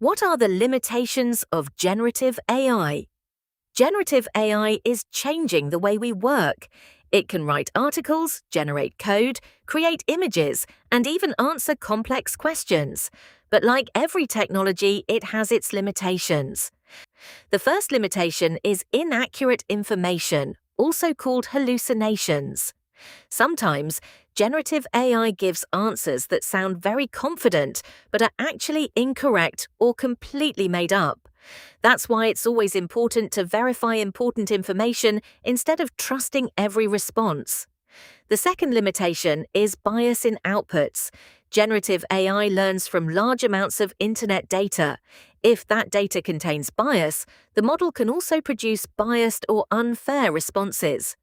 What are the limitations of generative AI? Generative AI is changing the way we work. It can write articles, generate code, create images, and even answer complex questions. But like every technology, it has its limitations. The first limitation is inaccurate information, also called hallucinations. Sometimes, generative AI gives answers that sound very confident but are actually incorrect or completely made up. That's why it's always important to verify important information instead of trusting every response. The second limitation is bias in outputs. Generative AI learns from large amounts of internet data. If that data contains bias, the model can also produce biased or unfair responses.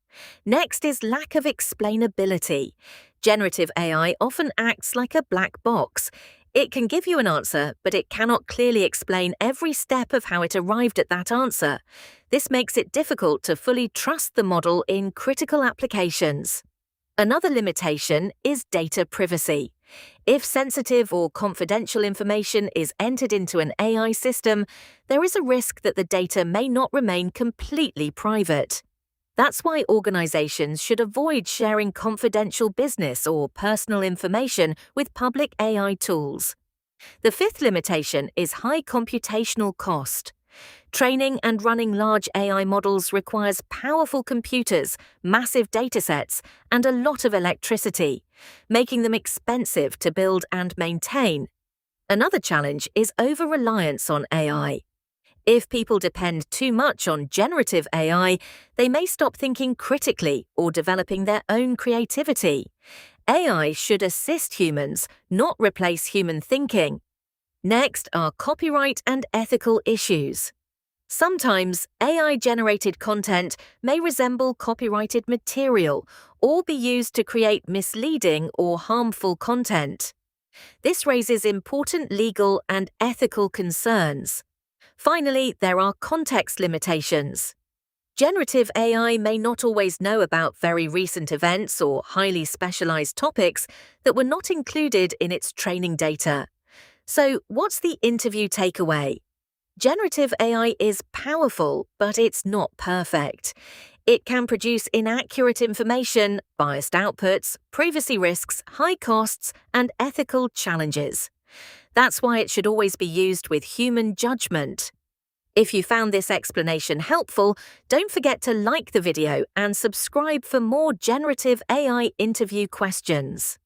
Next is lack of explainability. Generative AI often acts like a black box. It can give you an answer, but it cannot clearly explain every step of how it arrived at that answer. This makes it difficult to fully trust the model in critical applications. Another limitation is data privacy. If sensitive or confidential information is entered into an AI system, there is a risk that the data may not remain completely private. That's why organizations should avoid sharing confidential business or personal information with public AI tools. The fifth limitation is high computational cost. Training and running large AI models requires powerful computers, massive datasets, and a lot of electricity, making them expensive to build and maintain. Another challenge is over-reliance on AI. If people depend too much on generative AI, they may stop thinking critically or developing their own creativity. AI should assist humans, not replace human thinking. Next are copyright and ethical issues. Sometimes AI-generated content may resemble copyrighted material or be used to create misleading or harmful content. This raises important legal and ethical concerns. Finally, there are context limitations. Generative AI may not always know about very recent events or highly specialized topics that were not included in its training data. So, what's the interview takeaway? Generative AI is powerful, but it's not perfect. It can produce inaccurate information, biased outputs, privacy risks, high costs, and ethical challenges. That's why it should always be used with human judgment. If you found this explanation helpful, don't forget to like the video and subscribe for more generative AI interview questions.